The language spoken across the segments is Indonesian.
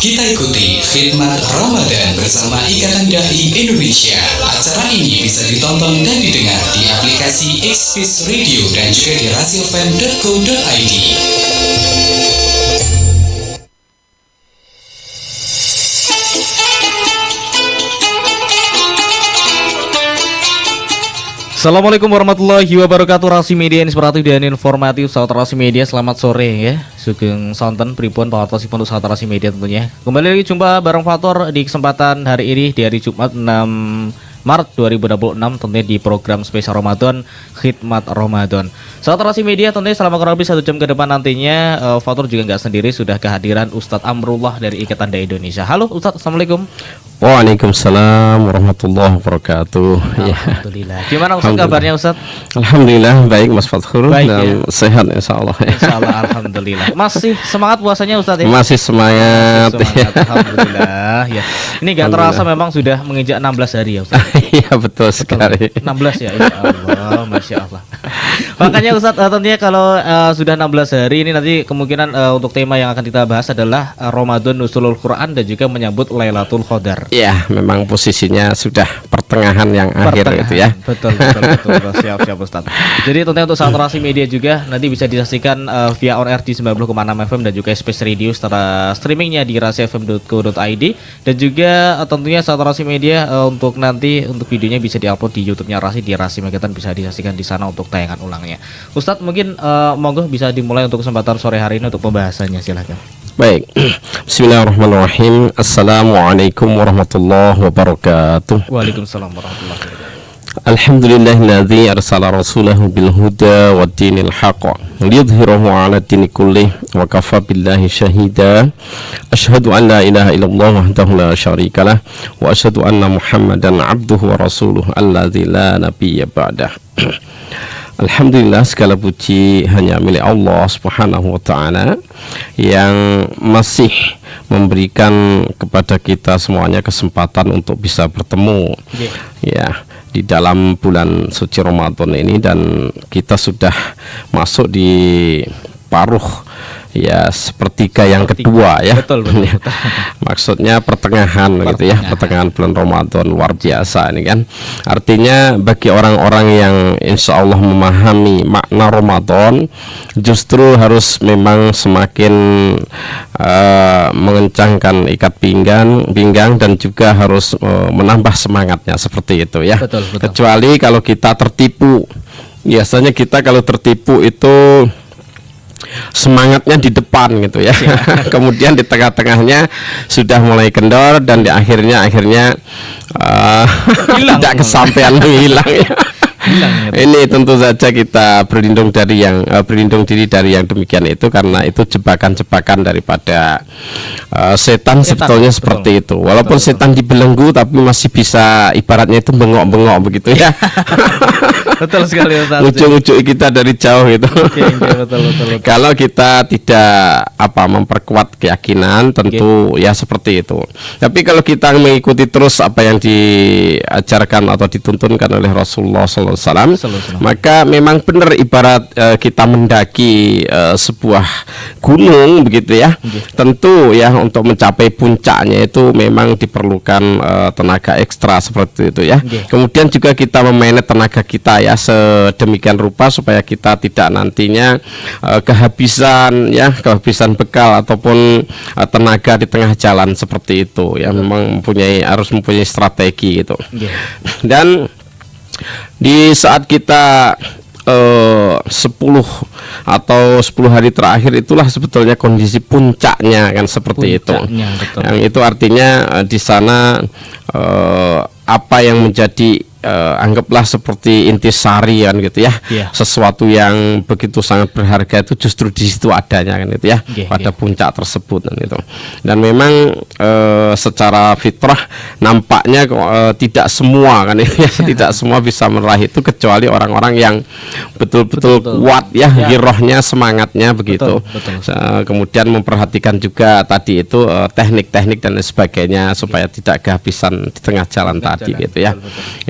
Kita ikuti khidmat Ramadan bersama Ikatan Dai Indonesia. Acara ini bisa ditonton dan didengar di aplikasi Xpeace Radio dan juga di rasiofm.co.id. Assalamualaikum warahmatullahi wabarakatuh. Rasi Media inspiratif dan informatif. Sahabat Rasi Media, selamat sore ya. Sugeng sonten pripun pawartosipun sahabat Rasi Media tentunya. Kembali lagi jumpa bareng Fatur di kesempatan hari ini di hari Jumat 6 Maret 2026 tentunya di program spesial Ramadan Khidmat Ramadan. Sahabat Rasi Media tentunya selama kurang lebih 1 jam ke depan nantinya Fatur juga nggak sendiri, sudah kehadiran Ustadz Amrullah dari Ikatan Dai Indonesia. Halo Ustadz, Assalamualaikum. Waalaikumsalam warahmatullahi wabarakatuh. Alhamdulillah. Gimana Ustadz kabarnya Ustadz? Alhamdulillah baik Mas Fathur dan ya. Sehat insyaallah. Insyaallah alhamdulillah. Masih semangat puasanya Ustadz ya? Masih semangat. Alhamdulillah ya. Ini nggak terasa memang sudah menginjak 16 hari ya Ustadz. Iya betul sekali. 16 ya, ya Allah, Masya Allah. Makanya Ustadz tentunya kalau sudah 16 hari ini nanti kemungkinan untuk tema yang akan kita bahas adalah Ramadan Nuzulul Quran dan juga menyambut Lailatul Qadar. Ya, memang posisinya sudah pertengahan yang akhir gitu ya. Betul. Siap Ustadz. Jadi tentunya untuk sahabat Rasi Media juga nanti bisa disaksikan via on air di 90,6 FM dan juga Space Radio setelah streamingnya di rasiofm.co.id dan juga tentunya sahabat Rasi Media untuk nanti untuk videonya bisa diupload di YouTube-nya Rasi di Rasi Magetan, bisa disaksikan di sana untuk tayangan ulangnya. Ustadz mungkin monggo bisa dimulai untuk kesempatan sore hari ini untuk pembahasannya, silakan. Baik, bismillahirrahmanirrahim. Assalamualaikum warahmatullahi wabarakatuh. Waalaikumsalam warahmatullahi wabarakatuh. Alhamdulillahilladzi arsala rasulahu bil huda wad dinil haqq liyudhhirahu 'ala dini kullih wa kafa billahi syahida. Asyhadu an la ilaha illallah wahdahu la syarikalah wa asyhadu anna Muhammadan 'abduhu wa rasuluhu alladzi la nabiyya ba'dah. Alhamdulillah, segala puji hanya milik Allah Subhanahu wa taala yang masih memberikan kepada kita semuanya kesempatan untuk bisa bertemu ya di dalam bulan suci Ramadan ini, dan kita sudah masuk di paruh ya sepertiga yang kedua ya. Betul. Maksudnya pertengahan gitu ya, pertengahan bulan Ramadan. Luar biasa ini kan. Artinya bagi orang-orang yang insya Allah memahami makna Ramadan, justru harus memang semakin mengencangkan ikat pinggang dan juga harus menambah semangatnya seperti itu ya. Betul. Kecuali kalau kita tertipu. Biasanya kita kalau tertipu itu semangatnya di depan gitu ya. Kemudian di tengah-tengahnya sudah mulai kendor dan di akhirnya tidak kesampaian, hilang ya. Ini tentu saja kita berlindung diri dari yang demikian itu, karena itu jebakan-jebakan daripada setan sebetulnya seperti itu. Walaupun setan dibelenggu tapi masih bisa ibaratnya itu bengok-bengok begitu ya. Betul sekali Ustaz. Ujung-ujung kita dari jauh gitu. Betul. Kalau kita tidak memperkuat keyakinan, tentu ya seperti itu. Tapi kalau kita mengikuti terus apa yang diajarkan atau dituntunkan oleh Rasulullah SAW, maka memang benar ibarat kita mendaki sebuah gunung begitu ya. Tentu ya untuk mencapai puncaknya itu memang diperlukan tenaga ekstra seperti itu ya. Kemudian juga kita memanage tenaga kita ya sedemikian rupa supaya kita tidak nantinya kehabisan bekal ataupun tenaga di tengah jalan seperti itu ya. Memang harus mempunyai strategi gitu. Dan di saat kita 10 hari terakhir itulah sebetulnya kondisi puncaknya kan seperti itu. Yang itu artinya di sana apa yang menjadi anggaplah seperti intisari kan gitu ya. Sesuatu yang begitu sangat berharga itu justru di situ adanya kan gitu ya, pada puncak tersebut kan gitu. Dan memang secara fitrah nampaknya tidak semua kan ya, tidak semua bisa meraih itu kecuali orang-orang yang betul-betul kuat ya, girohnya, semangatnya begitu. Kemudian memperhatikan juga tadi itu teknik-teknik dan sebagainya supaya tidak kehabisan di tengah jalan tadi gitu ya.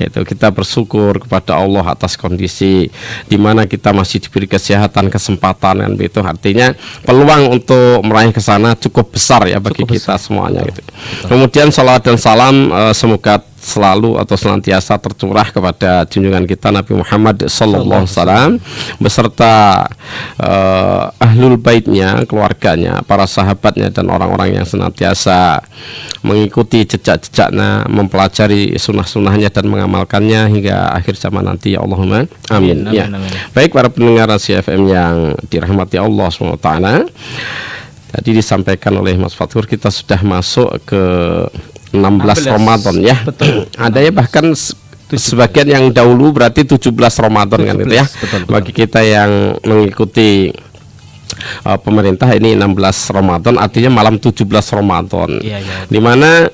Itu gitu. Kita bersyukur kepada Allah atas kondisi di mana kita masih diberi kesehatan, kesempatan kan begitu. Artinya peluang untuk meraih ke sana cukup besar ya bagi kita semuanya gitu. Kemudian salawat dan salam semoga selalu atau senantiasa tercurah kepada junjungan kita Nabi Muhammad sallallahu alaihi wasallam beserta ahlul baitnya, keluarganya, para sahabatnya dan orang-orang yang senantiasa mengikuti jejak-jejaknya, mempelajari sunnah-sunnahnya dan mengamalkannya hingga akhir zaman nanti ya Allahumma amin. Ya. Baik para pendengar Rahasia FM yang dirahmati Allah SWT, tadi disampaikan oleh Mas Fathur kita sudah masuk ke 16 Ramadan ya. Betul. Ada ya bahkan sebagian yang dahulu berarti 17 Ramadan kan gitu ya. Betul. Bagi kita yang mengikuti pemerintah ini 16 Ramadan artinya malam 17 Ramadan. Di mana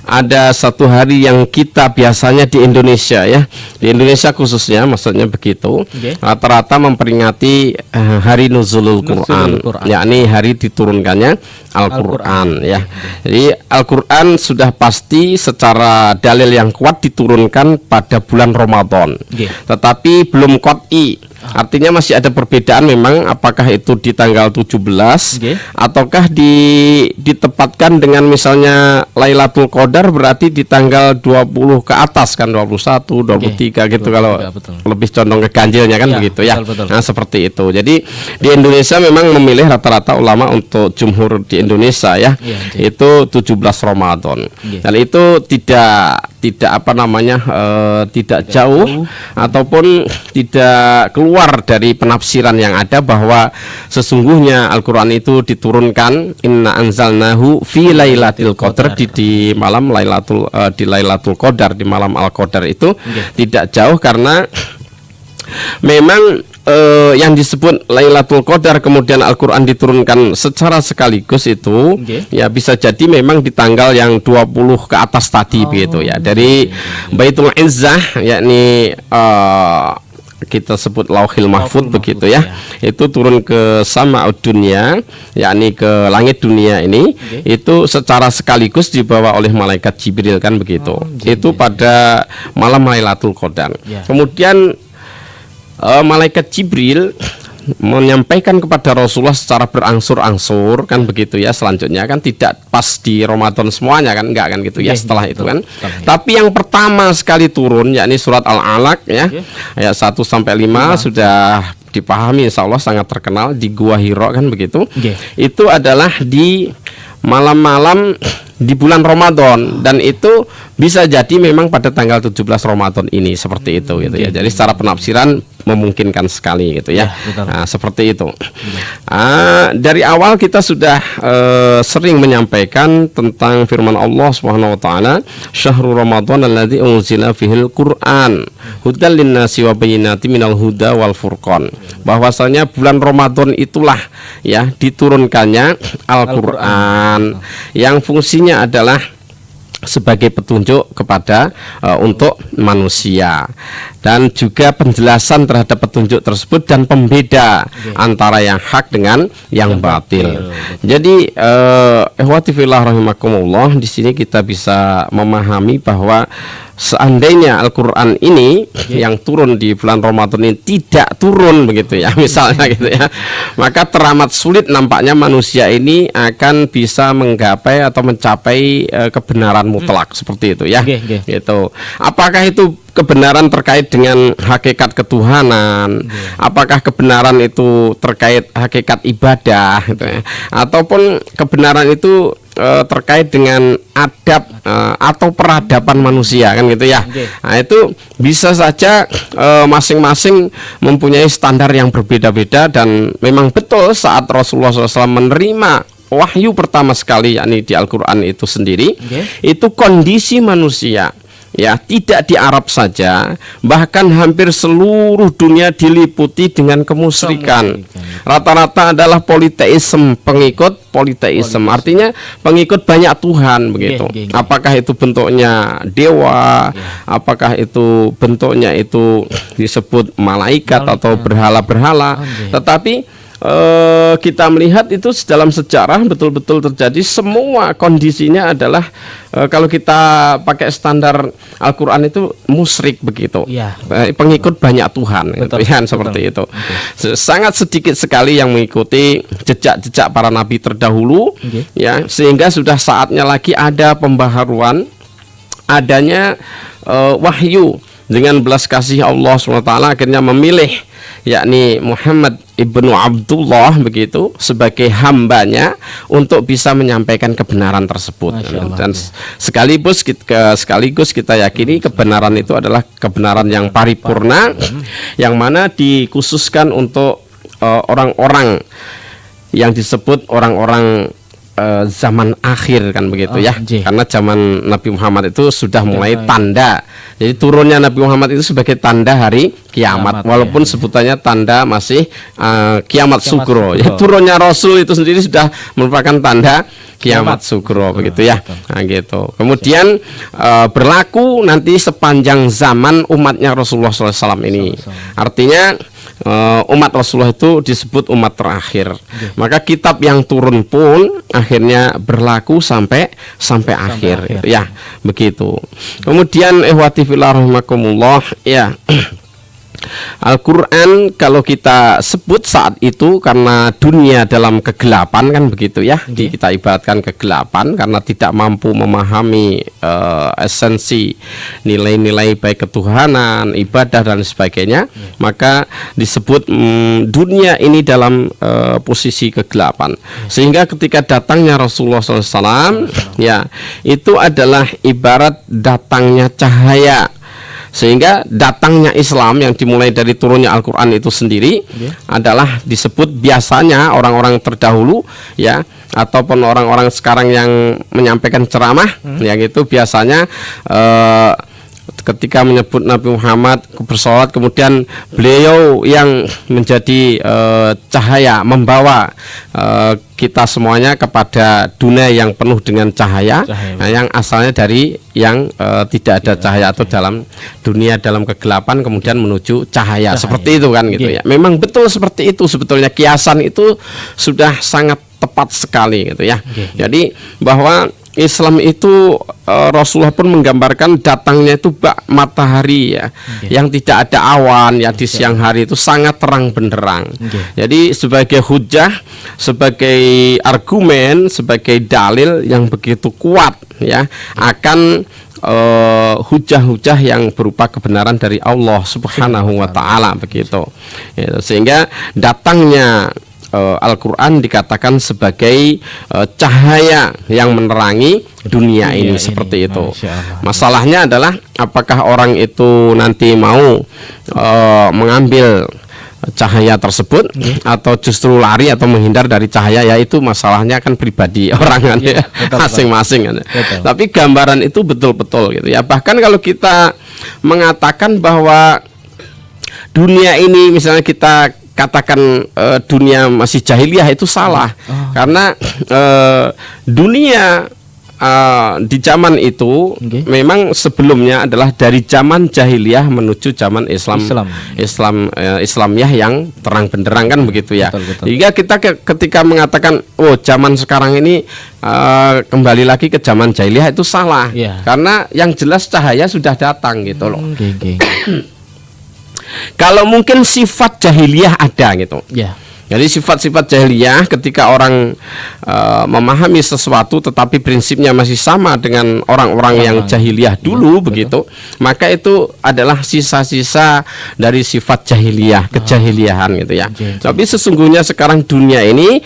ada satu hari yang kita biasanya di Indonesia ya. Di Indonesia khususnya maksudnya begitu. Rata-rata memperingati hari Nuzulul Quran, yakni hari diturunkannya Al-Qur'an ya. Jadi Al-Qur'an sudah pasti secara dalil yang kuat diturunkan pada bulan Ramadan. Tetapi belum qat'i. Artinya masih ada perbedaan memang apakah itu di tanggal 17 ataukah ditempatkan dengan misalnya Lailatul Qadar berarti di tanggal 20 ke atas kan 21, 23 gitu kalau lebih condong ke ganjilnya kan begitu ya. Nah seperti itu. Jadi di Indonesia memang memilih rata-rata ulama untuk jumhur di Indonesia ya itu 17 Ramadan. Dan itu tidak apa namanya tidak jauh ataupun tidak keluar dari penafsiran yang ada bahwa sesungguhnya Al-Qur'an itu diturunkan inna anzalnahu fi lailatul qadar di malam di Lailatul Qadar, di malam Al-Qadar itu tidak jauh karena memang yang disebut Lailatul Qadar kemudian Al-Qur'an diturunkan secara sekaligus itu ya bisa jadi memang di tanggal yang 20 ke atas tadi begitu ya. Dari Baitul Izzah yakni kita sebut Lauhil Mahfud begitu ya. Itu turun ke Sama'ud Dunya yakni ke langit dunia ini itu secara sekaligus dibawa oleh malaikat Jibril kan begitu. Itu pada malam Lailatul Qadar. Kemudian malaikat Jibril menyampaikan kepada Rasulullah secara berangsur-angsur kan begitu ya. Selanjutnya kan tidak pas di Ramadan semuanya kan enggak kan gitu ya setelah itu kan. Tapi yang pertama sekali turun yakni surat Al-Alaq ya ayat 1 sampai 5 sudah dipahami insya Allah sangat terkenal di Gua Hira kan begitu. Itu adalah di malam-malam di bulan Ramadan dan itu bisa jadi memang pada tanggal 17 Ramadan ini seperti itu gitu ya. Jadi secara penafsiran memungkinkan sekali gitu ya. Nah, seperti itu. Dari awal kita sudah sering menyampaikan tentang firman Allah Subhanahu wa taala, "Syahrul Ramadan alladzi unzila fihil Qur'an hudal linnasi wa bayyinatin minal huda wal furqan." Bahwasanya bulan Ramadan itulah ya diturunkannya Al-Qur'an yang fungsinya adalah sebagai petunjuk kepada untuk manusia dan juga penjelasan terhadap petunjuk tersebut dan pembeda antara yang hak dengan yang batil. Jadi ikhwati fillah rahimakumullah, di sini kita bisa memahami bahwa seandainya Al-Qur'an ini yang turun di bulan Ramadan ini tidak turun begitu ya misalnya gitu ya, maka teramat sulit nampaknya manusia ini akan bisa menggapai atau mencapai kebenaran mutlak seperti itu ya. Gitu. Apakah itu kebenaran terkait dengan hakikat ketuhanan, apakah kebenaran itu terkait hakikat ibadah gitu ya, ataupun kebenaran itu terkait dengan adab atau peradaban manusia kan gitu ya. Nah itu bisa saja masing-masing mempunyai standar yang berbeda-beda dan memang betul saat Rasulullah SAW menerima wahyu pertama sekali yakni di Al-Qur'an itu sendiri, itu kondisi manusia ya tidak di Arab saja, bahkan hampir seluruh dunia diliputi dengan kemusyrikan. Rata-rata adalah politeisme, pengikut politeisme, artinya pengikut banyak Tuhan begitu. Apakah itu bentuknya dewa, apakah itu bentuknya itu disebut malaikat atau berhala-berhala, tetapi kita melihat itu dalam sejarah betul-betul terjadi. Semua kondisinya adalah kalau kita pakai standar Al-Quran itu musyrik begitu, Iya. Pengikut banyak Tuhan, Betul, gitu, kan, betul. seperti itu. Sangat sedikit sekali yang mengikuti jejak-jejak para nabi terdahulu, Oke. ya, sehingga sudah saatnya lagi ada pembaharuan, adanya wahyu dengan belas kasih Allah SWT akhirnya memilih yakni Muhammad ibnu Abdullah begitu sebagai hambanya untuk bisa menyampaikan kebenaran tersebut. Masya Allah, Dan ya. sekaligus kita yakini kebenaran itu adalah kebenaran yang paripurna, yang mana dikhususkan untuk orang-orang yang disebut orang-orang zaman akhir kan begitu, ya, Jih. karena zaman Nabi Muhammad itu sudah mulai tanda. Jadi turunnya Nabi Muhammad itu sebagai tanda hari kiamat, walaupun ya. sebutannya tanda masih kiamat sugro. Ya, sugro. turunnya Rasul itu sendiri sudah merupakan tanda kiamat Kiamat sugro sugro, begitu, ya. betul. Nah, gitu. Kemudian berlaku nanti sepanjang zaman umatnya Rasulullah SAW ini. Artinya umat Rasulullah itu disebut umat terakhir. Maka kitab yang turun pun akhirnya berlaku sampai akhir, akhir. ya, begitu. Kemudian ihwati fillah rahimakumullah, ya. Al-Quran kalau kita sebut saat itu karena dunia dalam kegelapan kan begitu, ya, kita ibaratkan kegelapan karena tidak mampu memahami esensi nilai-nilai baik ketuhanan, ibadah dan sebagainya, maka disebut dunia ini dalam posisi kegelapan. Sehingga ketika datangnya Rasulullah SAW, ya, itu adalah ibarat datangnya cahaya. Sehingga datangnya Islam yang dimulai dari turunnya Al-Quran itu sendiri adalah disebut biasanya orang-orang terdahulu, ya, ataupun orang-orang sekarang yang menyampaikan ceramah, yang itu biasanya ketika menyebut Nabi Muhammad bersolawat, kemudian beliau yang menjadi cahaya, membawa kita semuanya kepada dunia yang penuh dengan cahaya, nah, yang asalnya dari yang tidak ada cahaya atau dalam dunia dalam kegelapan kemudian menuju cahaya. Seperti itu kan gitu, ya. Memang betul seperti itu sebetulnya, kiasan itu sudah sangat tepat sekali gitu, ya. Jadi bahwa Islam itu Rasulullah pun menggambarkan datangnya itu bak matahari, ya, yang tidak ada awan, ya, di siang hari itu sangat terang benderang. Jadi sebagai hujah, sebagai argumen, sebagai dalil yang begitu kuat, ya, akan hujah-hujah yang berupa kebenaran dari Allah Subhanahu wa Ta'ala begitu. Ya, sehingga datangnya Al-Quran dikatakan sebagai cahaya yang menerangi dunia ini, seperti itu. Masalahnya adalah apakah orang itu nanti mau mengambil cahaya tersebut atau justru lari atau menghindar dari cahaya, ya itu masalahnya kan pribadi orang kan, ya, masing-masing kan. Tapi gambaran itu betul-betul gitu, ya. Bahkan kalau kita mengatakan bahwa dunia ini misalnya kita katakan dunia masih jahiliyah, itu salah. Karena dunia di zaman itu memang sebelumnya adalah dari zaman jahiliyah menuju zaman Islamiyah yang terang benderang kan begitu, ya. Jika kita ketika mengatakan zaman sekarang ini kembali lagi ke zaman jahiliyah, itu salah. Karena yang jelas cahaya sudah datang gitu loh. Kalau mungkin sifat jahiliyah ada gitu. Jadi sifat-sifat jahiliyah ketika orang memahami sesuatu tetapi prinsipnya masih sama dengan orang-orang yang jahiliyah dulu begitu, maka itu adalah sisa-sisa dari sifat jahiliyah, kejahiliahan gitu, ya. Tapi sesungguhnya sekarang dunia ini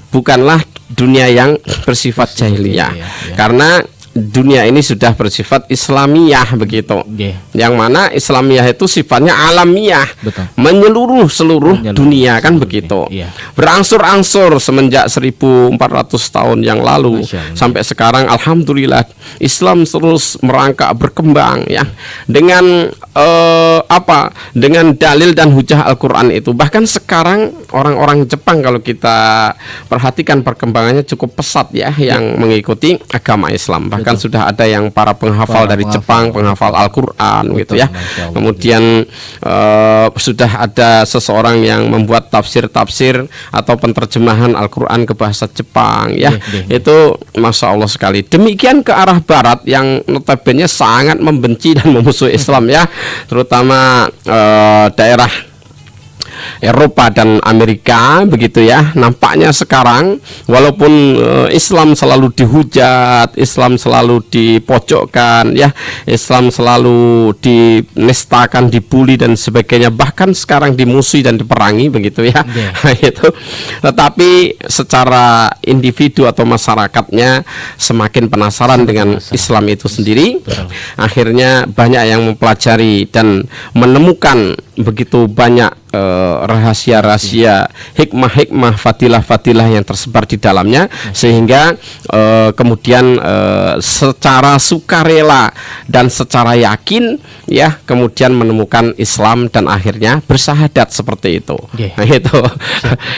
bukanlah dunia yang bersifat jahiliyah, karena dunia ini sudah bersifat Islamiyah begitu. Yang mana Islamiyah itu sifatnya alamiah, menyeluruh seluruh dunia kan begitu. Berangsur-angsur semenjak 1400 tahun yang lalu sampai sekarang, alhamdulillah Islam terus merangkak berkembang, ya. Dengan dengan dalil dan hujah Al-Quran itu. Bahkan sekarang orang-orang Jepang kalau kita perhatikan perkembangannya cukup pesat, ya, yang mengikuti agama Islam. Bahkan bahkan sudah ada yang para penghafal dari Jepang, penghafal Al-Qur'an gitu ya. Kemudian sudah ada seseorang yang membuat tafsir-tafsir atau penerjemahan Al-Qur'an ke bahasa Jepang ya. Itu Masya Allah sekali. Demikian ke arah barat yang notabene sangat membenci dan memusuhi Islam ya, terutama daerah Eropa dan Amerika begitu ya. Nampaknya sekarang walaupun Islam selalu dihujat, Islam selalu dipojokkan ya, Islam selalu dinistakan, dibully dan sebagainya, bahkan sekarang dimusuhi dan diperangi begitu ya. Itu. Tetapi secara individu atau masyarakatnya semakin penasaran dengan Islam itu sendiri. Akhirnya banyak yang mempelajari dan menemukan begitu banyak rahasia-rahasia, hikmah-hikmah, fadilah-fadilah yang tersebar di dalamnya, sehingga kemudian secara sukarela dan secara yakin ya kemudian menemukan Islam dan akhirnya bersahadat seperti itu. Nah,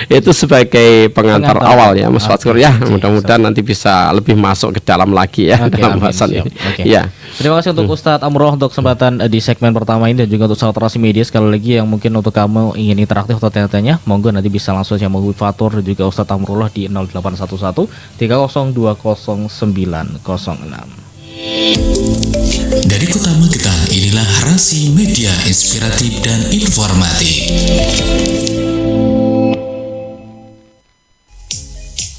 itu sebagai pengantar awal ya Mas Fatur ya. Mudah-mudahan nanti bisa lebih masuk ke dalam lagi ya dalam bahasan ini. Ya. Terima kasih untuk Ustadz Amrullah untuk kesempatan di segmen pertama ini, dan juga untuk sahabat Rasi Media sekali lagi yang mungkin untuk kamu ingin interaktif atau tanya-tanya, monggo nanti bisa langsung saja menghubungi Fatur dan juga Ustadz Amrullah di 0811 3020 906. Dari Kota Magetan, inilah Rasi Media Inspiratif dan Informatif.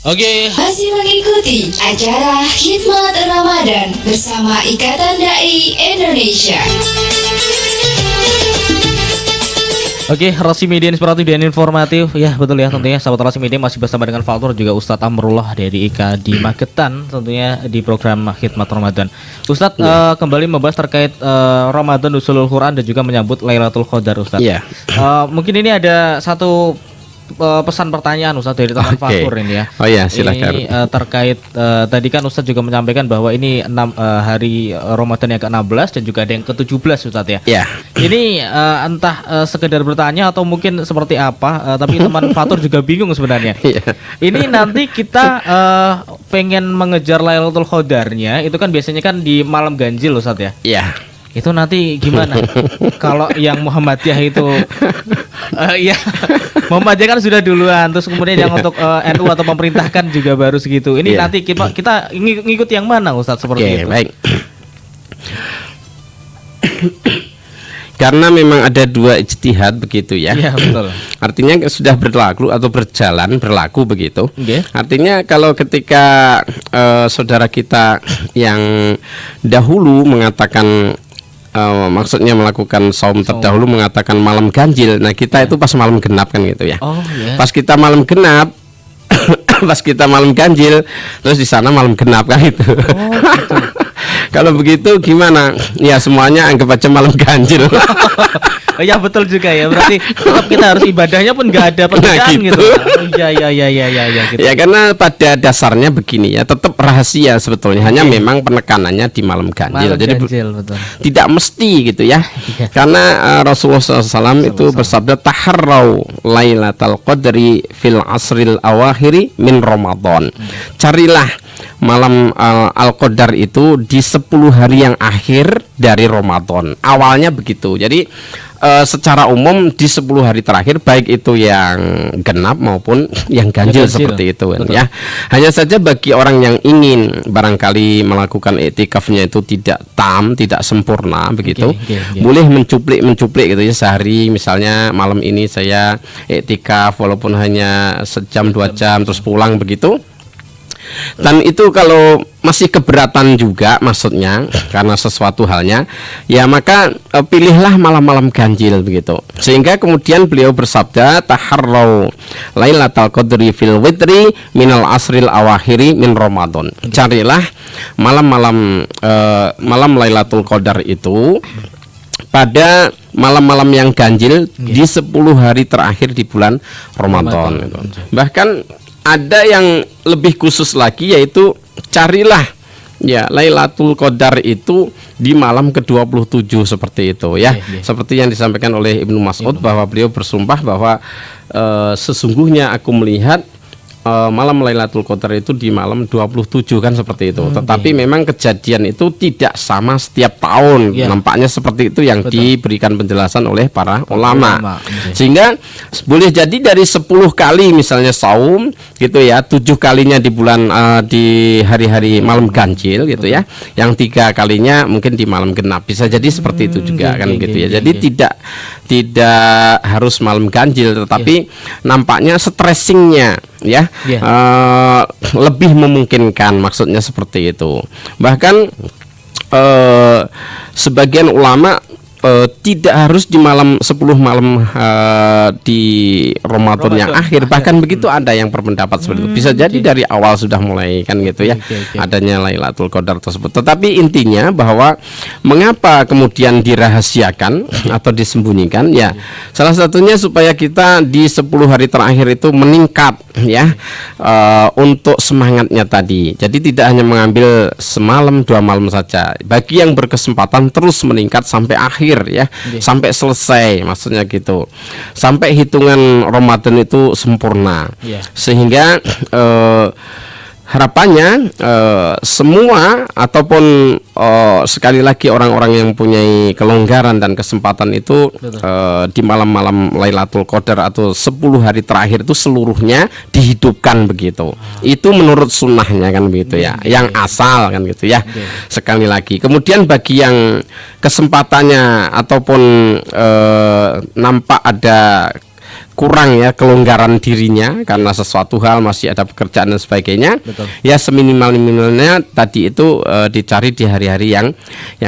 Oke. Masih mengikuti acara Khidmat Ramadan bersama Ikatan Dai Indonesia. Oke, Rasi Media Inspiratif dan Informatif. Ya, betul ya, tentunya sahabat Rasi Media masih bersama dengan Fatur juga Ustadz Amrullah dari IK di Magetan, tentunya di program Khidmat Ramadan. Ustadz kembali membahas terkait Ramadan, Nuzulul Quran dan juga menyambut Lailatul Qadar, Ustadz. Mungkin ini ada satu pesan pertanyaan Ustadz dari teman Fatur ini ya. Oh ya, silakan. Ini terkait tadi kan Ustadz juga menyampaikan bahwa ini hari Ramadan yang ke-16 dan juga ada yang ke-17 Ustadz ya. Ya. Ini entah sekedar bertanya atau mungkin seperti apa, tapi teman Fatur juga bingung sebenarnya. Ini nanti kita pengen mengejar Lailatul Qadarnya, itu kan biasanya kan di malam ganjil Ustadz ya. Iya. Itu nanti gimana? Kalau yang Muhammadiyah itu ya Muhammadiyah kan sudah duluan, terus kemudian yang untuk NU atau pemerintah kan juga baru segitu. Ini nanti kita ngikut yang mana Ustadz seperti itu? Baik. Karena memang ada dua ijtihad begitu ya. Iya, betul. Artinya sudah berlaku atau berlaku begitu. Artinya kalau ketika saudara kita yang dahulu mengatakan maksudnya melakukan saum terdahulu mengatakan malam ganjil. Nah, kita itu pas malam genap kan gitu ya. Pas kita malam genap pas kita malam ganjil, terus di sana malam genap kan itu. Gitu. Kalau begitu gimana? Ya semuanya anggap aja malam ganjil. Ya betul juga ya. Berarti tetap kita harus ibadahnya pun nggak ada perbedaan gitu. Ya gitu. Ya karena pada dasarnya begini ya, tetap rahasia sebetulnya. Hanya memang penekanannya di malam ganjil. Jadi betul. Tidak mesti gitu ya. Karena Rasulullah SAW itu bersabda taharrau lailatal qadri fil asril awakhiri min Ramadan. Carilah malam Al-Qadar itu di 10 hari yang akhir dari Ramadan. Awalnya begitu. Jadi secara umum di 10 hari terakhir, baik itu yang genap maupun yang ganjil seperti itu ya. Hanya saja bagi orang yang ingin barangkali melakukan iktikafnya itu tidak tidak sempurna begitu, boleh mencuplik gitu ya, sehari misalnya malam ini saya iktikaf walaupun hanya sejam 2 jam terus pulang begitu. Dan itu kalau masih keberatan juga maksudnya karena sesuatu halnya, ya maka pilihlah malam-malam ganjil begitu. Sehingga kemudian beliau bersabda taharrau lailatal qadri fil witri minal asril awakhiri min Ramadan. Carilah malam-malam malam Lailatul Qadar itu pada malam-malam yang ganjil di 10 hari terakhir di bulan Ramadan. Bahkan ada yang lebih khusus lagi, yaitu carilah ya Lailatul Qadar itu di malam ke-27 seperti itu ya. Seperti yang disampaikan oleh Ibnu Mas'ud bahwa beliau bersumpah bahwa sesungguhnya aku melihat malam Lailatul Qadar itu di malam 27 kan seperti itu. Tetapi memang kejadian itu tidak sama setiap tahun. Nampaknya seperti itu yang diberikan penjelasan oleh para ulama. Sehingga boleh jadi dari 10 kali misalnya saum gitu ya, 7 kalinya di bulan di hari-hari malam ganjil gitu ya. Yang 3 kalinya mungkin di malam genap. Bisa jadi seperti itu juga kan gitu ya. Jadi tidak harus malam ganjil, tetapi nampaknya stressingnya ya lebih memungkinkan, maksudnya seperti itu. Bahkan sebagian ulama tidak harus di malam 10 malam di Ramadan yang akhir, bahkan begitu ada yang berpendapat seperti itu. Bisa jadi dari awal sudah mulai kan gitu ya adanya Lailatul Qadar tersebut. Tetapi intinya bahwa mengapa kemudian dirahasiakan atau disembunyikan ya, salah satunya supaya kita di 10 hari terakhir itu meningkat ya untuk semangatnya tadi. Jadi tidak hanya mengambil semalam 2 malam saja. Bagi yang berkesempatan terus meningkat sampai akhir ya, sampai selesai, maksudnya gitu, sampai hitungan Ramadan itu sempurna, sehingga harapannya semua ataupun sekali lagi orang-orang yang mempunyai kelonggaran dan kesempatan itu di malam-malam Lailatul Qadar atau 10 hari terakhir itu seluruhnya dihidupkan begitu. Itu menurut sunnahnya kan begitu ya, yang asal kan gitu ya. Sekali lagi, kemudian bagi yang kesempatannya ataupun nampak ada kurang ya kelonggaran dirinya karena sesuatu hal masih ada pekerjaan dan sebagainya, ya seminimal-minimalnya tadi itu dicari di hari-hari yang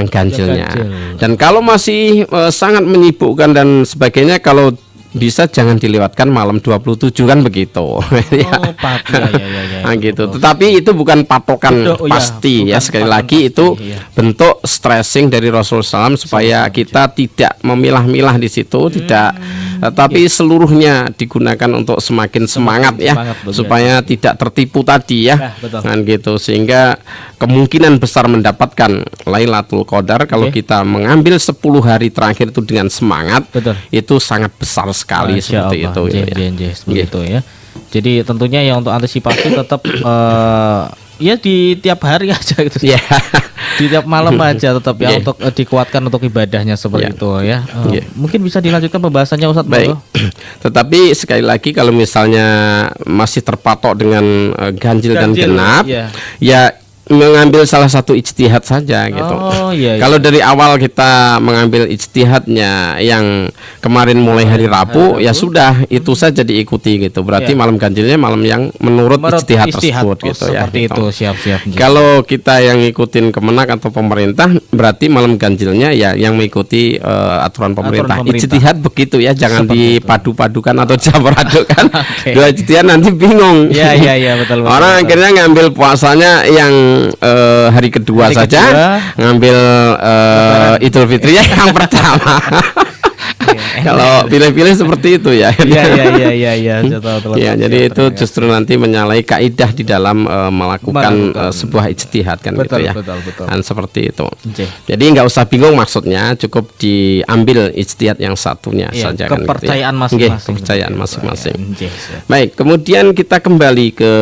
ganjilnya. Dan kalau masih sangat menyibukkan dan sebagainya, kalau bisa jangan dilewatkan malam 27 kan begitu. Gitu. Tetapi itu bukan patokan pasti ya. Sekali lagi itu bentuk stressing dari Rasulullah SAW supaya kita tidak memilah-milah di situ, tidak, tapi seluruhnya digunakan untuk semakin semangat ya, supaya tidak tertipu tadi ya. Kan gitu, sehingga kemungkinan besar mendapatkan Lailatul Qadar kalau kita mengambil 10 hari terakhir itu dengan semangat, itu sangat besar sekali. Seperti itu seperti itu ya. Jadi tentunya ya untuk antisipasi tetap ya di tiap hari aja gitu. Di tiap malam aja tetap ya untuk dikuatkan untuk ibadahnya seperti itu ya. Mungkin bisa dilanjutkan pembahasannya Ustadz. Baik. Tetapi sekali lagi kalau misalnya masih terpatok dengan ganjil dan genap, ya mengambil salah satu ijtihad saja gitu. Kalau dari awal kita mengambil ijtihadnya yang kemarin mulai hari Rabu, ya sudah itu saja diikuti gitu. Berarti malam ganjilnya malam yang menurut ijtihad tersebut gitu ya. Seperti itu, siap-siap. Kalau kita yang ngikutin Kemenak atau pemerintah, berarti malam ganjilnya ya yang mengikuti aturan pemerintah. Ijtihad begitu ya, jangan dipadu-padukan atau campur-adukan. Dua ijtihad nanti bingung. Iya, betul. Orang akhirnya ngambil puasanya yang hari kedua saja, ngambil Idul Fitri yang pertama. Kalau pilih-pilih seperti itu ya. Jadi itu justru nanti menyalahi kaidah di dalam melakukan sebuah ijtihad kan gitu ya. Dan seperti itu. Jadi nggak usah bingung, maksudnya cukup diambil ijtihad yang satunya saja kan. Kepercayaan masing-masing. Kepercayaan masing-masing. Baik, kemudian kita kembali ke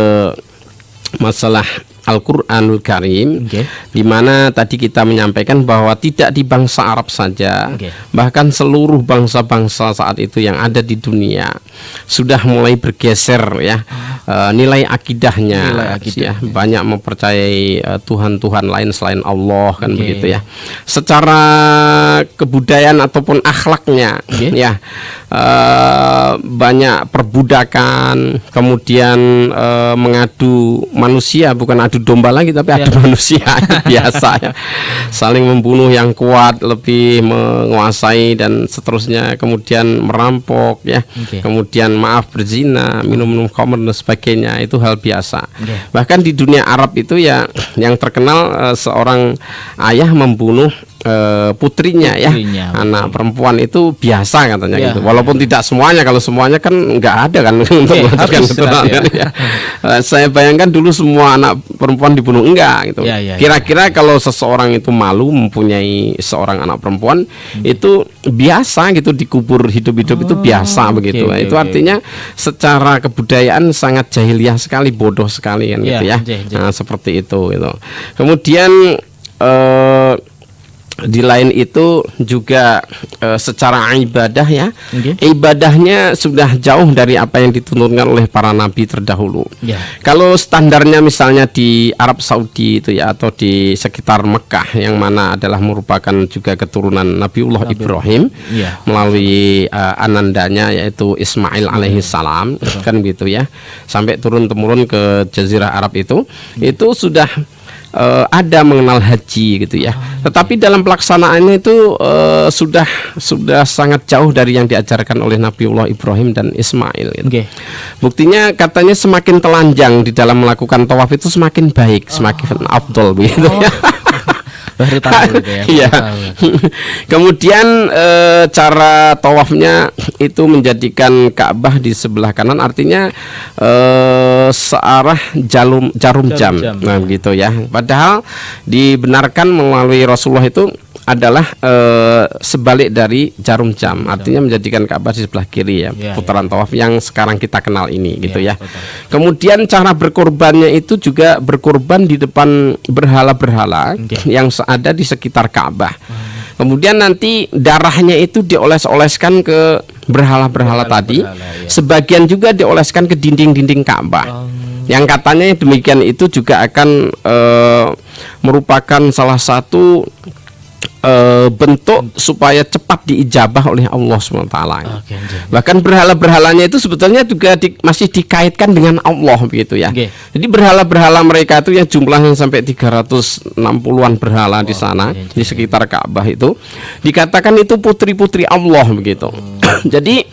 masalah Al-Quranul Karim, di mana tadi kita menyampaikan bahwa tidak di bangsa Arab saja, bahkan seluruh bangsa-bangsa saat itu yang ada di dunia sudah mulai bergeser ya nilai akidahnya, ya, banyak mempercayai Tuhan-Tuhan lain selain Allah kan begitu ya. Secara kebudayaan ataupun akhlaknya ya banyak perbudakan, kemudian mengadu manusia, bukan adu domba lagi tapi adu manusia biasa ya, saling membunuh yang kuat, lebih menguasai dan seterusnya, kemudian merampok ya, kemudian berzina, minum khamr dan sebagainya, itu hal biasa. Bahkan di dunia Arab itu ya yang terkenal seorang ayah membunuh putrinya ya, anak perempuan itu biasa katanya gitu. Walaupun tidak semuanya, kalau semuanya kan nggak ada kan untuk melahirkan keturunan ya. Saya bayangkan dulu semua anak perempuan dibunuh, enggak gitu. Kira-kira kalau seseorang itu malu mempunyai seorang anak perempuan itu biasa gitu, dikubur hidup-hidup itu biasa begitu. Itu artinya secara kebudayaan sangat jahiliyah sekali, bodoh sekali kan gitu ya. Nah, seperti itu gitu. Kemudian di lain itu juga secara ibadah ya, ibadahnya sudah jauh dari apa yang dituntunkan oleh para nabi terdahulu. Kalau standarnya misalnya di Arab Saudi itu ya, atau di sekitar Mekah yang mana adalah merupakan juga keturunan Nabiullah Ibrahim melalui anandanya yaitu Ismail alaihi salam kan gitu ya, sampai turun temurun ke Jazirah Arab itu sudah ada mengenal haji gitu ya. Tetapi dalam pelaksanaannya itu sudah sangat jauh dari yang diajarkan oleh Nabiullah Ibrahim dan Ismail gitu. Buktinya katanya semakin telanjang di dalam melakukan tawaf itu semakin baik, semakin afdol begitu ya. Baru tahu gitu ya. Iya. Kemudian cara tawafnya itu menjadikan Ka'bah di sebelah kanan, artinya searah jarum jam. Nah, gitu ya. Padahal dibenarkan melalui Rasulullah itu adalah sebalik dari jarum jam, artinya menjadikan Ka'bah di sebelah kiri ya, putaran tawaf yang sekarang kita kenal ini gitu ya. Kemudian cara berkorbannya itu juga berkorban di depan berhala-berhala yang ada di sekitar Ka'bah. Kemudian nanti darahnya itu dioles-oleskan ke berhala-berhala tadi, sebagian juga dioleskan ke dinding-dinding Ka'bah. Yang katanya demikian itu juga akan merupakan salah satu bentuk supaya cepat diijabah oleh Allah SWT. Bahkan berhala-berhalanya itu sebetulnya juga masih dikaitkan dengan Allah begitu ya. Jadi berhala-berhala mereka itu yang jumlahnya sampai 360-an berhala di sana di sekitar Ka'bah itu dikatakan itu putri-putri Allah begitu. Jadi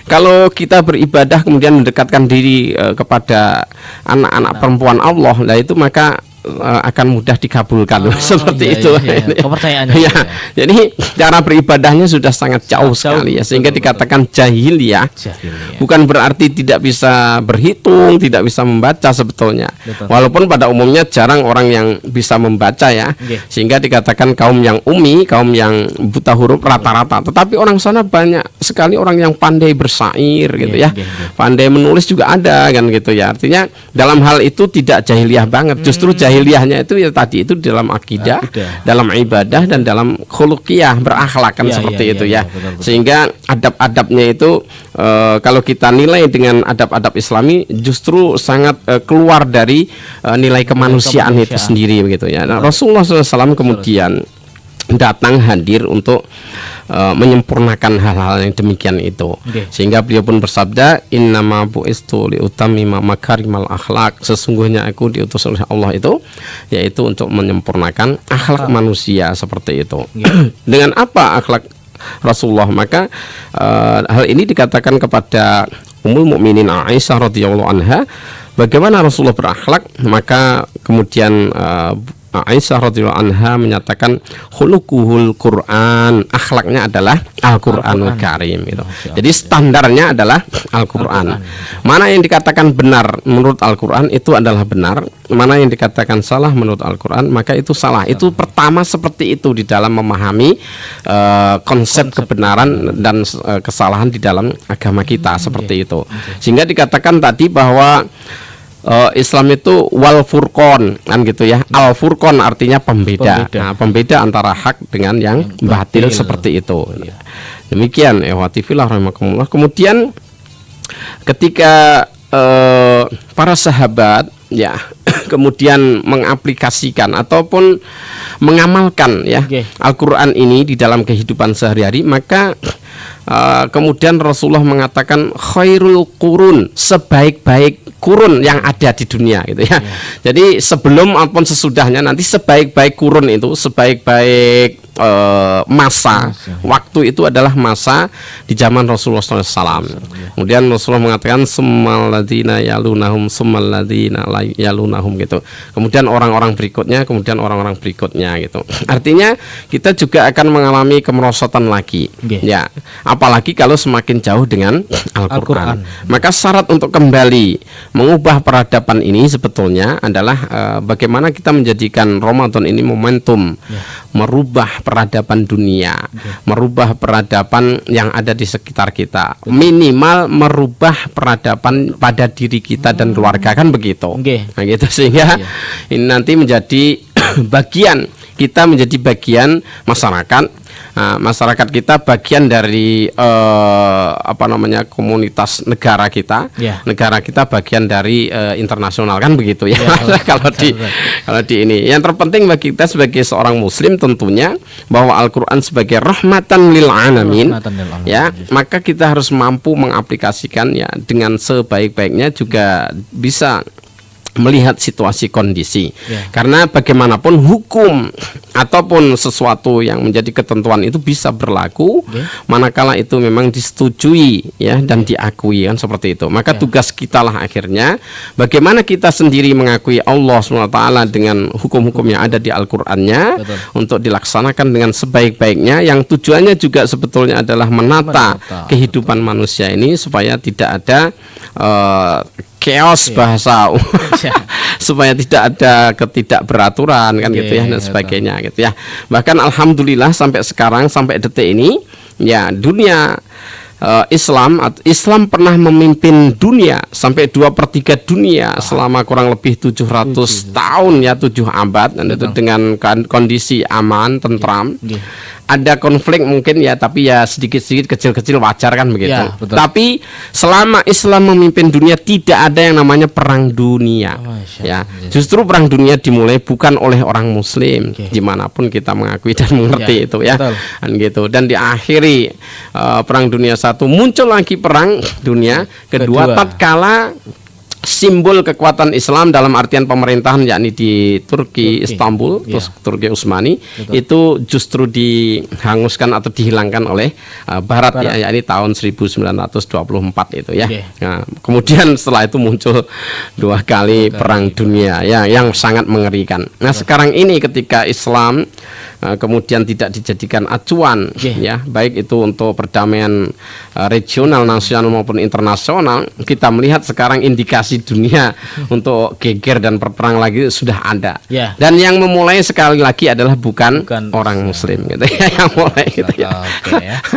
kalau kita beribadah kemudian mendekatkan diri kepada anak-anak perempuan Allah, lah itu maka akan mudah dikabulkan seperti itu. Kepercayaannya. Jadi cara beribadahnya sudah sangat jauh sekali ya, sehingga dikatakan jahiliyah. Bukan berarti tidak bisa berhitung, tidak bisa membaca sebetulnya. Walaupun pada umumnya jarang orang yang bisa membaca ya, sehingga dikatakan kaum yang ummi, kaum yang buta huruf rata-rata. Tetapi orang sana banyak sekali orang yang pandai bersair gitu ya, pandai menulis juga ada kan gitu ya. Artinya dalam hal itu tidak jahiliyah banget, justru jahiliyahnya itu ya tadi itu dalam akidah, dalam ibadah dan dalam khuluqiyah, berakhlak kan seperti itu ya. Sehingga adab-adabnya itu kalau kita nilai dengan adab-adab Islami justru sangat keluar dari nilai kemanusiaan itu sendiri begitu ya. Nah, Rasulullah SAW kemudian datang hadir untuk menyempurnakan hal-hal yang demikian itu. Sehingga beliau pun bersabda, innama bu'istu liutammima makarimal akhlak, sesungguhnya aku diutus oleh Allah itu yaitu untuk menyempurnakan akhlak manusia seperti itu. Dengan apa akhlak Rasulullah? Maka hal ini dikatakan kepada Ummul Mukminin Aisyah radhiyallahu anha, bagaimana Rasulullah berakhlak. Maka kemudian Aisyah radhiyallahu anha menyatakan khuluquhul Quran, akhlaknya adalah Al-Qur'anul Karim gitu. Jadi standarnya adalah Al-Qur'an. Mana yang dikatakan benar menurut Al-Qur'an itu adalah benar, mana yang dikatakan salah menurut Al-Qur'an maka itu salah. Itu pertama seperti itu di dalam memahami konsep kebenaran dan kesalahan di dalam agama kita seperti itu. Sehingga dikatakan tadi bahwa Islam itu wal furqon kan gitu ya. Al furqon artinya pembeda. Nah, pembeda antara hak dengan yang batil seperti itu. Demikian ehwatifillah rahimakumullah. Kemudian ketika para sahabat ya kemudian mengaplikasikan ataupun mengamalkan ya Al-Qur'an ini di dalam kehidupan sehari-hari, maka kemudian Rasulullah mengatakan khairul qurun, sebaik-baik kurun yang ada di dunia gitu ya. Jadi sebelum maupun sesudahnya nanti sebaik-baik kurun itu, sebaik-baik masa waktu itu adalah masa di zaman Rasulullah SAW. Kemudian Rasulullah mengatakan summaladina yalunahum summaladina yalunahum gitu. Kemudian orang-orang berikutnya, kemudian orang-orang berikutnya gitu. Artinya kita juga akan mengalami kemerosotan lagi. Ya, apalagi kalau semakin jauh dengan Al-Qur'an. Maka syarat untuk kembali mengubah peradaban ini sebetulnya adalah bagaimana kita menjadikan Ramadan ini momentum merubah peradaban dunia, merubah peradaban yang ada di sekitar kita, minimal merubah peradaban pada diri kita dan keluarga, kan begitu. Nah gitu, sehingga ini nanti menjadi bagian, kita menjadi bagian masyarakat. Masyarakat kita bagian dari komunitas negara kita, negara kita bagian dari internasional, kan begitu ya. Kalau di ini yang terpenting bagi kita sebagai seorang muslim tentunya bahwa Al-Qur'an sebagai rahmatan lil alamin, ya, maka kita harus mampu mengaplikasikan ya dengan sebaik-baiknya, juga bisa melihat situasi kondisi. Karena bagaimanapun hukum ataupun sesuatu yang menjadi ketentuan itu bisa berlaku manakala itu memang disetujui ya dan diakui, kan seperti itu. Maka tugas kita lah akhirnya bagaimana kita sendiri mengakui Allah SWT dengan hukum-hukum yang ada di Al-Qur'annya untuk dilaksanakan dengan sebaik-baiknya, yang tujuannya juga sebetulnya adalah menata kehidupan manusia ini supaya tidak ada chaos bahasa supaya tidak ada ketidakberaturan, kan gitu ya, dan sebagainya gitu ya. Bahkan alhamdulillah sampai sekarang, sampai detik ini ya, dunia Islam pernah memimpin dunia sampai 2/3 dunia selama kurang lebih 700 tahun ya, 7 abad, dan itu dengan kondisi aman, tentram. Ada konflik mungkin ya, tapi ya sedikit-sedikit, kecil-kecil, wajar, kan begitu. Tapi selama Islam memimpin dunia tidak ada yang namanya perang dunia. Ya, justru perang dunia dimulai bukan oleh orang Muslim, dimanapun kita mengakui dan mengerti itu ya, kan gitu. Dan diakhiri perang dunia satu, muncul lagi perang dunia kedua tatkala simbol kekuatan Islam dalam artian pemerintahan yakni di Turki Istanbul, terus Turki Utsmani itu justru dihanguskan atau dihilangkan oleh Barat ya, yakni tahun 1924 itu ya. Nah, kemudian setelah itu muncul 2 kali perang dunia ya, yang sangat mengerikan. Nah, sekarang ini ketika Islam kemudian tidak dijadikan acuan ya, baik itu untuk perdamaian regional, nasional maupun internasional, kita melihat sekarang indikasi dunia untuk geger dan berperang lagi sudah ada. Dan yang memulai sekali lagi adalah bukan orang Muslim gitu ya, yang mulai gitu ya.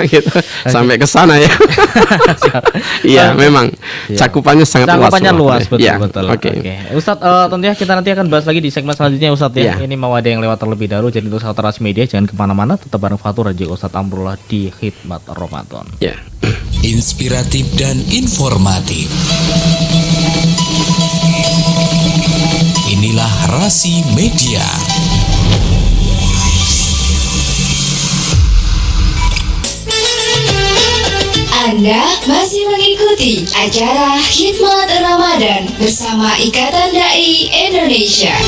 Gitu. Sampai ke sana ya. Iya, memang cakupannya sangat luas. Betul. Ustadz, tentunya kita nanti akan bahas lagi di segmen selanjutnya Ustadz ya. Ini mau ada yang lewat terlebih dahulu, jadi untuk sahabat Trans Media jangan kemana-mana, tetap bareng Fatur Raja Ustadz Amrullah di Khidmat Ramadan. Inspiratif dan informatif. Inilah Rasi Media. Anda masih mengikuti acara Khidmat Ramadan bersama Ikatan Dai Indonesia.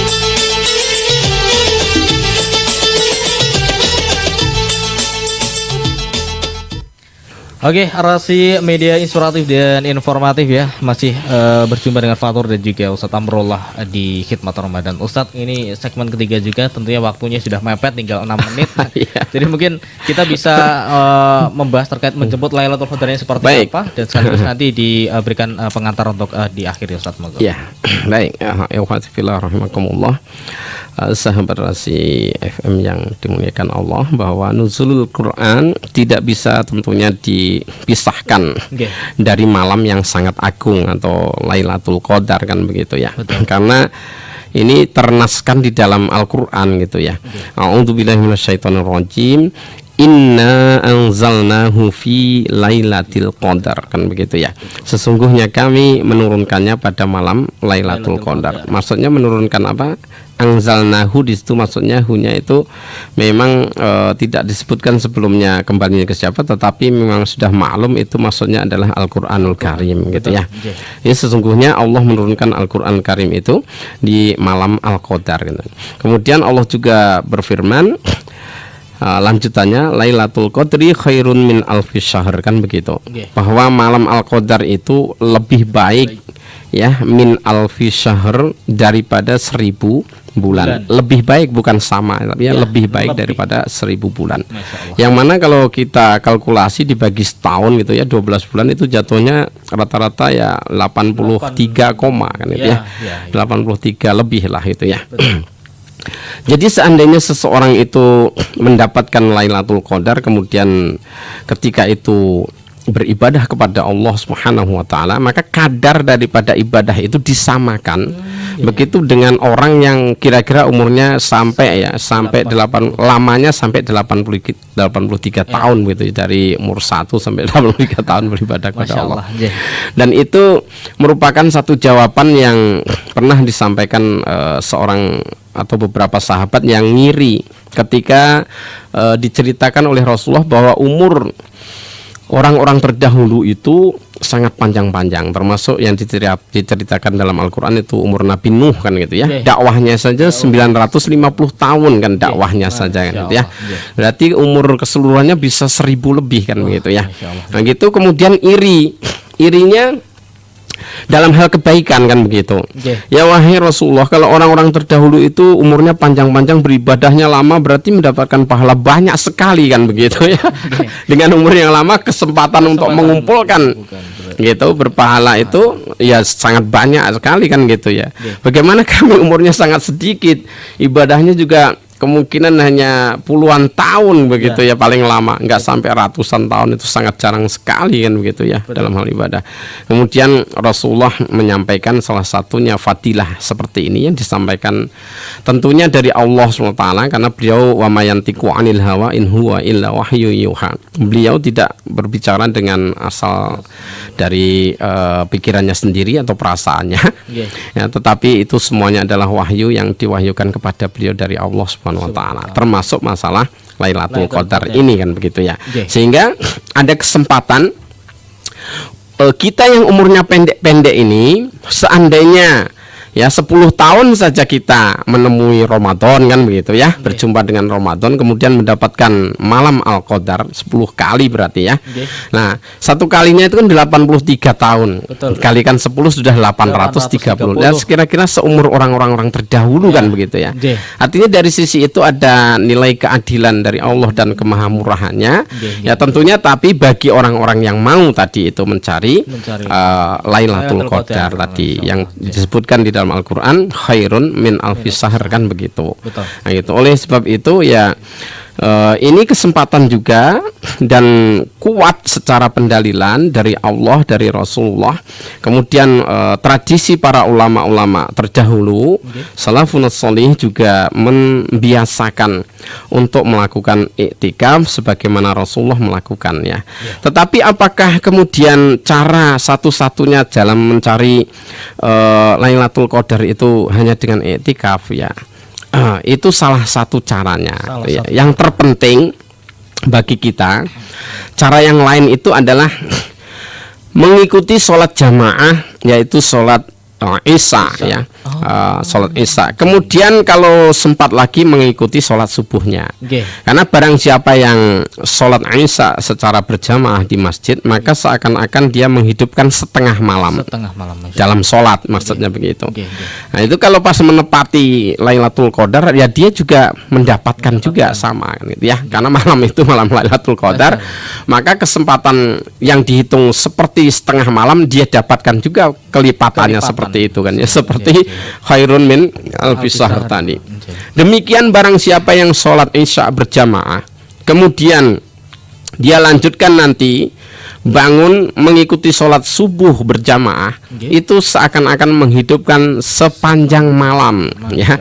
Oke, Rasi Media inspiratif dan informatif ya, masih berjumpa dengan Fatur dan juga Ustadz Amrullah di Khidmat Ramadan. Ustadz, ini segmen ketiga juga, tentunya waktunya sudah mepet, tinggal 6 menit. Jadi mungkin kita bisa membahas terkait menjemput Lailatul Qadarnya seperti apa, dan sekaligus nanti diberikan pengantar untuk di akhir ya Ustadz. Baik, rahimakumullah. Sahabat Rasi FM yang dimuliakan Allah, bahwa nuzulul Quran tidak bisa tentunya dipisahkan dari malam yang sangat agung atau Lailatul Qadar, kan begitu ya. Karena ini ternaskan di dalam Al-Qur'an gitu ya. A'udzubillahi minasyaitonirrajim. Inna anzalnahu fi lailatul qadar, kan begitu ya. Sesungguhnya kami menurunkannya pada malam Lailatul Qadar. Maksudnya menurunkan apa? Anzalnahu di situ maksudnya hunya itu memang tidak disebutkan sebelumnya kembalinya ke siapa, tetapi memang sudah maklum itu maksudnya adalah Al-Qur'anul Karim gitu ya. Ini sesungguhnya Allah menurunkan Al-Qur'an Karim itu di malam Al-Qadar gitu. Kemudian Allah juga berfirman, lanjutannya Lailatul Qadri khairun min alfi syahr, kan begitu. Bahwa malam Al-Qadar itu lebih baik ya min alfi syahr daripada 1000 bulan. Lebih baik, bukan sama, tapi ya, lebih baik daripada 1000 bulan. Yang mana kalau kita kalkulasi dibagi setahun gitu ya, 12 bulan itu jatuhnya rata-rata ya 83 koma kan gitu ya. 83 lebih lah itu ya. Jadi seandainya seseorang itu mendapatkan Lailatul Qadar, kemudian ketika itu beribadah kepada Allah Subhanahu wa taala, maka kadar daripada ibadah itu disamakan begitu dengan orang yang kira-kira umurnya sampai 83 tahun gitu, dari umur 1 sampai 83 tahun beribadah kepada Allah. Dan itu merupakan satu jawaban yang pernah disampaikan seorang atau beberapa sahabat yang ngiri ketika diceritakan oleh Rasulullah bahwa umur orang-orang terdahulu itu sangat panjang-panjang, termasuk yang diceritakan dalam Al-Quran itu umur Nabi Nuh kan gitu ya. Dakwahnya saja 950 tahun kan, dakwahnya saja kan gitu ya. Berarti umur keseluruhannya bisa 1000 lebih kan begitu ya. Nah gitu, kemudian irinya dalam hal kebaikan kan begitu. Ya wahai Rasulullah, kalau orang-orang terdahulu itu umurnya panjang-panjang, beribadahnya lama, berarti mendapatkan pahala banyak sekali kan begitu ya. Dengan umur yang lama, kesempatan untuk mengumpulkan gitu berpahala itu ya sangat banyak sekali kan gitu ya. Bagaimana kami umurnya sangat sedikit, ibadahnya juga kemungkinan hanya puluhan tahun begitu ya paling lama, nggak sampai ratusan tahun, itu sangat jarang sekali kan begitu ya dalam hal ibadah. Kemudian Rasulullah menyampaikan salah satunya fadilah seperti ini yang disampaikan tentunya dari Allah SWT, karena beliau wa mayantiqu anil hawa in huwa illa wahyu yuha. Beliau tidak berbicara dengan asal dari pikirannya sendiri atau perasaannya ya, tetapi itu semuanya adalah wahyu yang diwahyukan kepada beliau dari Allah Subhanahu wa taala, termasuk masalah Lailatul Qadar ini kan begitu ya. Sehingga ada kesempatan kita yang umurnya pendek-pendek ini, seandainya ya 10 tahun saja kita menemui Ramadan kan begitu ya, berjumpa dengan Ramadan, kemudian mendapatkan malam Al-Qadar 10 kali berarti ya. Nah, satu kalinya itu kan 83 tahun. Kalikan 10 sudah 830. Dan kira-kira seumur orang-orang terdahulu kan begitu ya. Artinya dari sisi itu ada nilai keadilan dari Allah dan kemahamurahannya. Ya tentunya, tapi bagi orang-orang yang mau tadi itu mencari Lailatul Qadar tadi yang disebutkan di dalam Al-Quran khairun min alfi syahr kan begitu. Nah, gitu. Oleh sebab itu ya ini kesempatan juga dan kuat secara pendalilan dari Allah, dari Rasulullah, kemudian tradisi para ulama-ulama terdahulu salafun sholih juga membiasakan untuk melakukan iktikaf sebagaimana Rasulullah melakukannya. Tetapi apakah kemudian cara satu-satunya dalam mencari Lailatul Qadar itu hanya dengan iktikaf ya? Itu salah satu caranya. Yang terpenting bagi kita, cara yang lain itu adalah mengikuti sholat jamaah, yaitu sholat Isya ya, sholat Isya. Kemudian kalau sempat lagi mengikuti sholat subuhnya. Karena barang siapa yang sholat Isya secara berjamaah di masjid, maka seakan-akan dia menghidupkan setengah malam dalam sholat, maksudnya begitu. Nah itu kalau pas menepati Lailatul Qadar, ya dia juga mendapatkan juga sama gitu ya. Karena malam itu malam Lailatul Qadar, maka kesempatan yang dihitung seperti setengah malam dia dapatkan juga kelipatannya seperti itu kan ya, seperti khairun min alfi syahr tadi. Demikian barang siapa yang sholat Isya berjamaah, kemudian dia lanjutkan nanti bangun mengikuti sholat subuh berjamaah, itu seakan-akan menghidupkan sepanjang malam ya,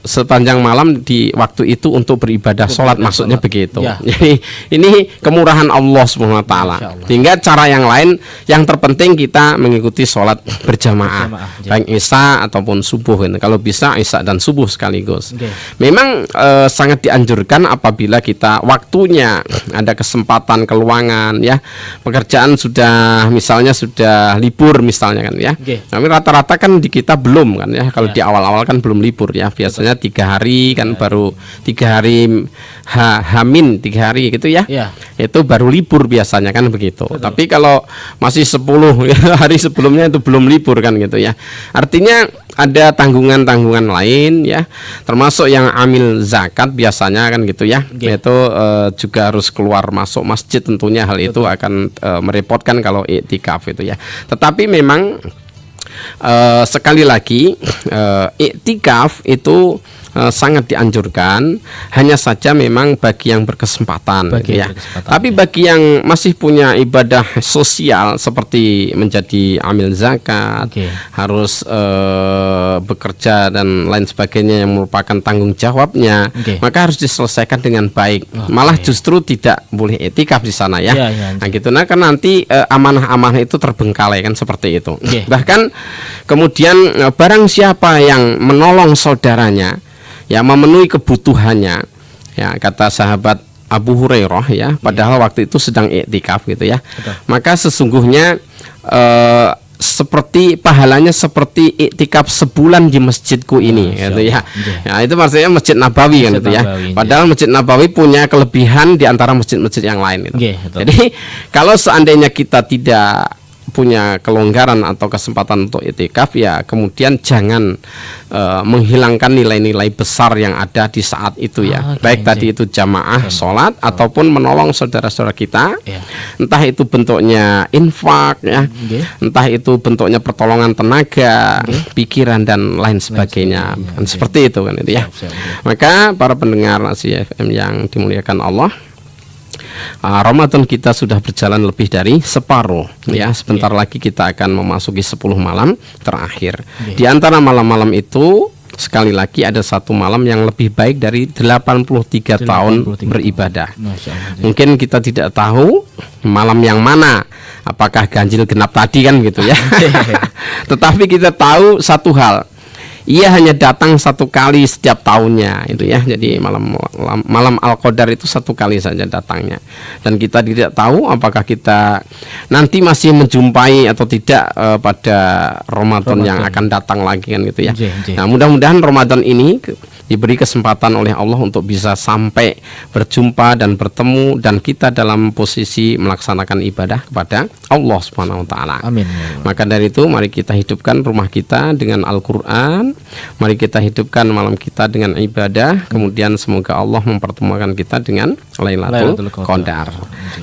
sepanjang malam di waktu itu untuk beribadah sholat, maksudnya begitu. Jadi ini kemurahan Allah Subhanahu wa taala. Sehingga cara yang lain, yang terpenting kita mengikuti sholat berjamaah, baik Isya ataupun subuh. Kalau bisa Isya dan subuh sekaligus. Memang sangat dianjurkan apabila kita waktunya ada kesempatan keluangan ya, ya. Pekerjaan sudah misalnya sudah libur misalnya kan ya. Tapi rata-rata kan di kita belum kan ya. Kalau di awal-awal kan belum libur ya. Biasanya 3 hari kan baru 3 hari Hamin 3 hari gitu ya. Itu baru libur biasanya kan begitu. Tapi kalau masih 10 hari sebelumnya itu belum libur kan gitu ya. Artinya ada tanggungan-tanggungan lain ya, termasuk yang amil zakat biasanya kan gitu ya. Itu juga harus keluar masuk masjid, tentunya hal itu akan merepotkan kalau iktikaf itu ya. Tetapi memang sekali lagi iktikaf itu sangat dianjurkan, hanya saja memang bagi yang berkesempatan, Tapi bagi yang masih punya ibadah sosial seperti menjadi amil zakat, harus bekerja dan lain sebagainya yang merupakan tanggung jawabnya, maka harus diselesaikan dengan baik. Malah justru tidak boleh iktikaf di sana ya. Nah gitu, nah kan nanti amanah-amanah itu terbengkalai kan seperti itu. Bahkan kemudian barang siapa yang menolong saudaranya, ya memenuhi kebutuhannya, ya kata sahabat Abu Hurairah ya, padahal waktu itu sedang iktikaf gitu ya. Maka sesungguhnya seperti pahalanya seperti iktikaf sebulan di masjidku ini gitu ya. Ya itu maksudnya Masjid Nabawi kan gitu ya. Padahal Masjid Nabawi punya kelebihan di antara masjid-masjid yang lain gitu. Jadi kalau seandainya kita tidak punya kelonggaran atau kesempatan untuk iktikaf, ya kemudian jangan menghilangkan nilai-nilai besar yang ada di saat itu ya. Baik tadi itu jamaah sholat ataupun menolong saudara-saudara kita, entah itu bentuknya infak ya, entah itu bentuknya pertolongan tenaga, pikiran dan lain sebagainya. Seperti itu kan itu ya. Maka para pendengar Asia FM yang dimuliakan Allah, Ramadan kita sudah berjalan lebih dari separuh ya. Sebentar lagi kita akan memasuki 10 malam terakhir. Di antara malam-malam itu sekali lagi ada satu malam yang lebih baik dari 83 tahun beribadah. Mungkin kita tidak tahu malam yang mana, apakah ganjil genap tadi kan gitu ya. Tetapi kita tahu satu hal, ia hanya datang satu kali setiap tahunnya itu ya. Jadi malam Al-Qadar itu satu kali saja datangnya. Dan kita tidak tahu apakah kita nanti masih menjumpai atau tidak pada Ramadan yang akan datang lagi kan gitu ya. Nah, mudah-mudahan Ramadan ini diberi kesempatan oleh Allah untuk bisa sampai berjumpa dan bertemu, dan kita dalam posisi melaksanakan ibadah kepada Allah Subhanahu wa taala. Amin. Maka dari itu mari kita hidupkan rumah kita dengan Al-Qur'an, mari kita hidupkan malam kita dengan ibadah, kemudian semoga Allah mempertemukan kita dengan Lailatul Qadar.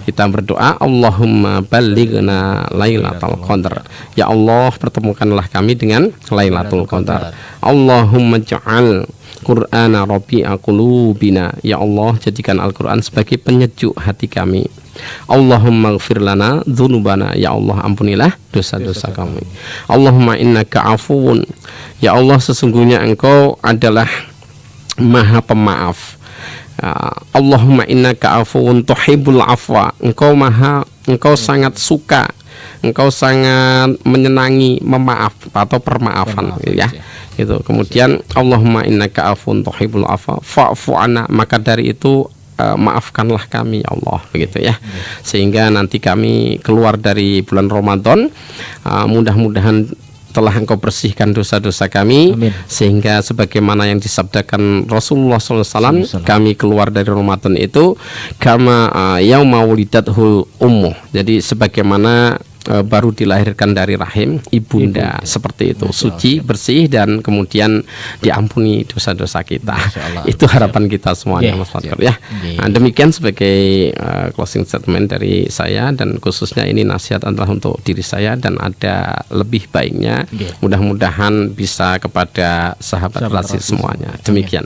Kita berdoa, Allahumma ballighna Lailatul Qadar. Ya Allah, pertemukanlah kami dengan Lailatul Qadar. Allahumma ja'al Qur'ana rabi'a qulubina. Ya Allah, jadikan Al-Qur'an sebagai penyejuk hati kami. Allahumma ighfir lana dzunubana. Ya Allah, ampunilah dosa-dosa kami. Allahumma innaka afuwun. Ya Allah, sesungguhnya Engkau adalah Maha Pemaaf. Allahumma innaka afuwun tuhibbul afwa. Engkau sangat suka, Engkau sangat menyenangi memaaf atau permaafan ya. Itu. Kemudian Allahumma innaka afuwun tuhibbul afwa fa'fu anna, maka dari itu maafkanlah kami ya Allah, begitu ya. Sehingga nanti kami keluar dari bulan Ramadan, mudah-mudahan telah Engkau bersihkan dosa-dosa kami. Amin. Sehingga sebagaimana yang disabdakan Rasulullah SAW, kami keluar dari Ramadan itu kama yauma wulidathul ummu. Jadi sebagaimana baru dilahirkan dari rahim ibunda, seperti itu, suci, bersih, dan kemudian diampuni dosa-dosa kita. Itu harapan kita semuanya, Mas Fatur ya. Nah, demikian sebagai closing statement dari saya, dan khususnya ini nasihat adalah untuk diri saya, dan ada lebih baiknya mudah-mudahan bisa kepada sahabat Rasid semuanya. Demikian.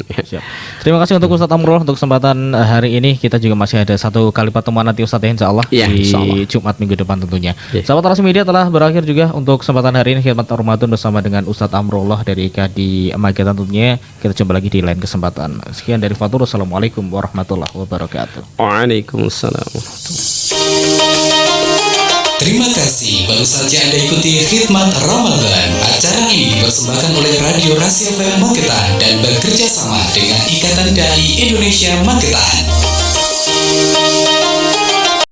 Terima kasih untuk Ustadz Amrullah untuk kesempatan hari ini. Kita juga masih ada satu kali pertemuan nanti Ustadz ya, insya Allah di Jumat minggu depan tentunya. Sahabat Rasi Media, telah berakhir juga untuk kesempatan hari ini khidmat Ramadan bersama dengan Ustadz Amrullah dari IKAD Magetan tentunya. Kita jumpa lagi di lain kesempatan. Sekian dari Fatur. Assalamualaikum warahmatullahi wabarakatuh. Waalaikumsalam. Terima kasih, baru saja Anda ikuti khidmat Ramadan. Acara ini dipersembahkan oleh Radio Rasi FM Magetan dan bekerja sama dengan Ikatan Dai Indonesia Magetan.